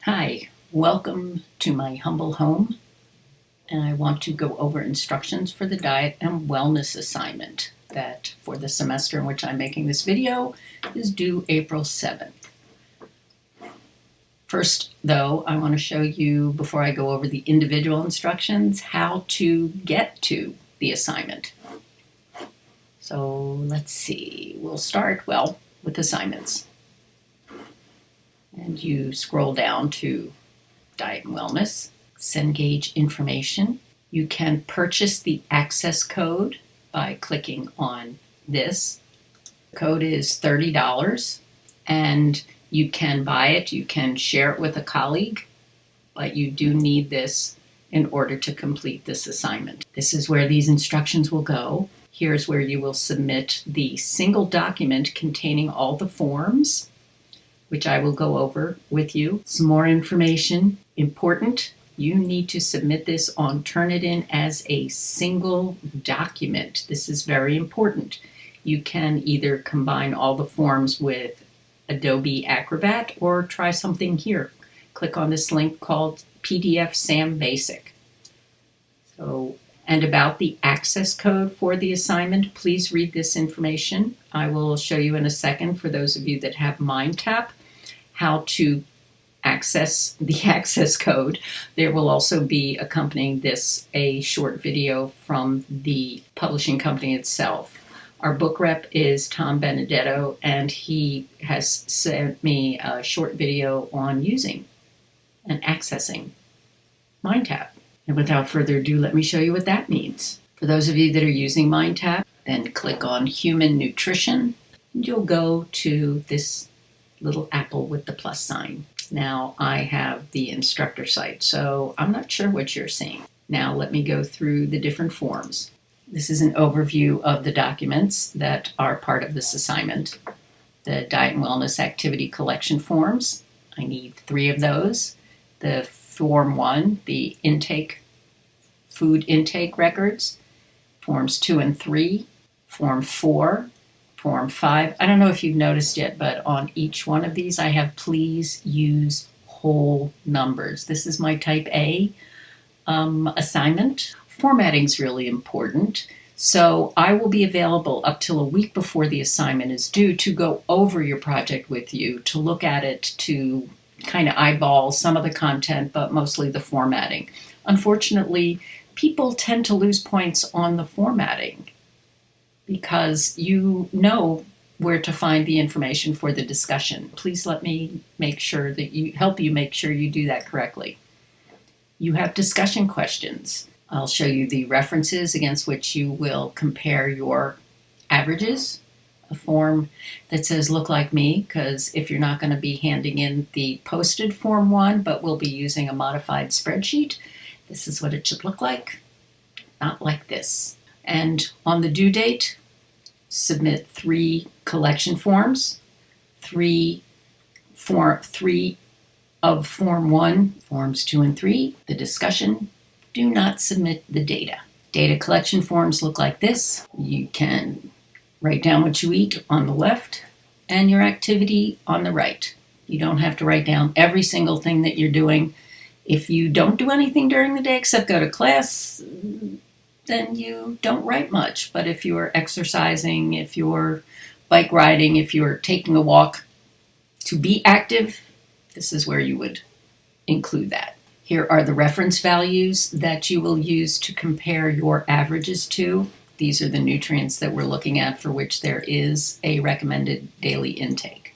Hi, welcome to my humble home, and I want to go over instructions for the diet and wellness assignment that for the semester in which I'm making this video is due April 7th. First, though, I want to show you, before I go over the individual instructions, how to get to the assignment. So let's see, we'll start, with assignments. And you scroll down to Diet and Wellness, Cengage information. You can purchase the access code by clicking on this. The code is $30 and you can buy it, you can share it with a colleague, but you do need this in order to complete this assignment. This is where these instructions will go. Here's where you will submit the single document containing all the forms, which I will go over with you. Some more information. Important, you need to submit this on Turnitin as a single document. This is very important. You can either combine all the forms with Adobe Acrobat or try something here. Click on this link called PDF SAM Basic. And about the access code for the assignment, please read this information. I will show you in a second, for those of you that have Mindtap, how to access the access code. There will also be accompanying this a short video from the publishing company itself. Our book rep is Tom Benedetto, and he has sent me a short video on using and accessing Mindtap. And without further ado, let me show you what that means. For those of you that are using Mindtap, then click on Human Nutrition, and you'll go to this little apple with the plus sign. Now I have the instructor site, so I'm not sure what you're seeing. Now let me go through the different forms. This is an overview of the documents that are part of this assignment. The Diet and Wellness Activity Collection forms. I need 3 of those. The Form 1, the food intake records. Forms 2 and 3. Form 4. Form 5. I don't know if you've noticed yet, but on each one of these I have please use whole numbers. This is my type A assignment. Formatting is really important. So I will be available up till a week before the assignment is due to go over your project with you, to look at it, to kind of eyeball some of the content, but mostly the formatting. Unfortunately, people tend to lose points on the formatting because you know where to find the information for the discussion. Please let me help you make sure you do that correctly. You have discussion questions. I'll show you the references against which you will compare your averages. A form that says look like me, because if you're not going to be handing in the posted Form 1, but we'll be using a modified spreadsheet, this is what it should look like. Not like this. And on the due date, submit 3 collection forms, 3 of Form 1, Forms 2 and 3, the discussion. Do not submit the data. Data collection forms look like this. You can write down what you eat on the left and your activity on the right. You don't have to write down every single thing that you're doing. If you don't do anything during the day except go to class, then you don't write much. But if you're exercising, if you're bike riding, if you're taking a walk to be active, this is where you would include that. Here are the reference values that you will use to compare your averages to. These are the nutrients that we're looking at for which there is a recommended daily intake.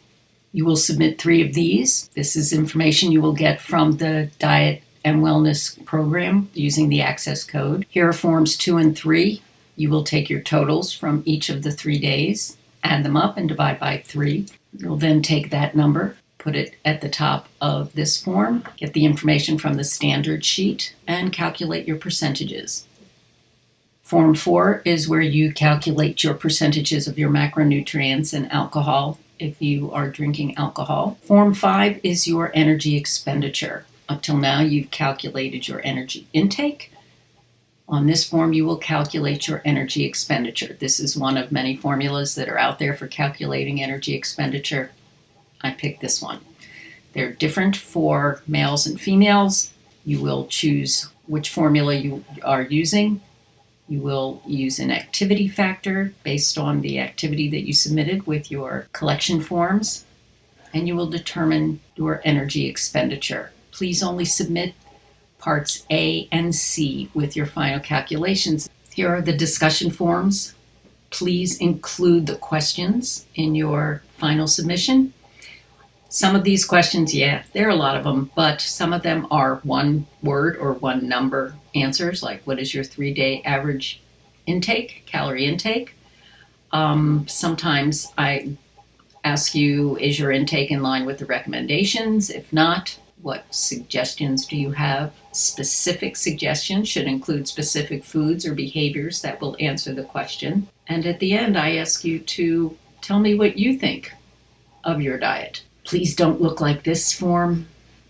You will submit 3 of these. This is information you will get from the Diet and Wellness program using the access code. Here are Forms 2 and 3. You will take your totals from each of the 3 days, add them up, and divide by 3. You'll then take that number, put it at the top of this form, get the information from the standard sheet, and calculate your percentages. Form 4 is where you calculate your percentages of your macronutrients and alcohol if you are drinking alcohol. Form 5 is your energy expenditure. Up till now, you've calculated your energy intake. On this form, you will calculate your energy expenditure. This is one of many formulas that are out there for calculating energy expenditure. I picked this one. They're different for males and females. You will choose which formula you are using. You will use an activity factor based on the activity that you submitted with your collection forms, and you will determine your energy expenditure. Please only submit parts A and C with your final calculations. Here are the discussion forms. Please include the questions in your final submission. Some of these questions, there are a lot of them, but some of them are one word or one number answers, like what is your 3-day average intake, calorie intake? Sometimes I ask you, is your intake in line with the recommendations? If not, what suggestions do you have? Specific suggestions should include specific foods or behaviors that will answer the question. And at the end, I ask you to tell me what you think of your diet. Please don't look like this form.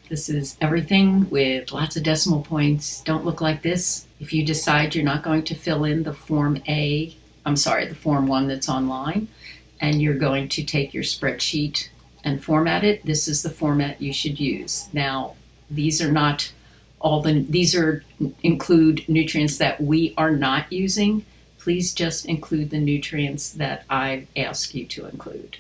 This is everything with lots of decimal points. Don't look like this. If you decide you're not going to fill in the form the form 1 that's online, and you're going to take your spreadsheet and format it, this is the format you should use. Now, these include nutrients that we are not using. Please just include the nutrients that I've asked you to include.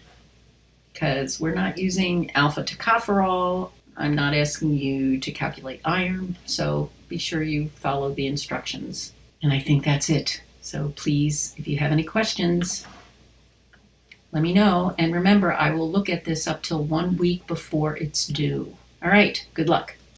Because we're not using alpha tocopherol. I'm not asking you to calculate iron, so be sure you follow the instructions. And I think that's it. So please, if you have any questions, let me know. And remember, I will look at this up till 1 week before it's due. All right, good luck.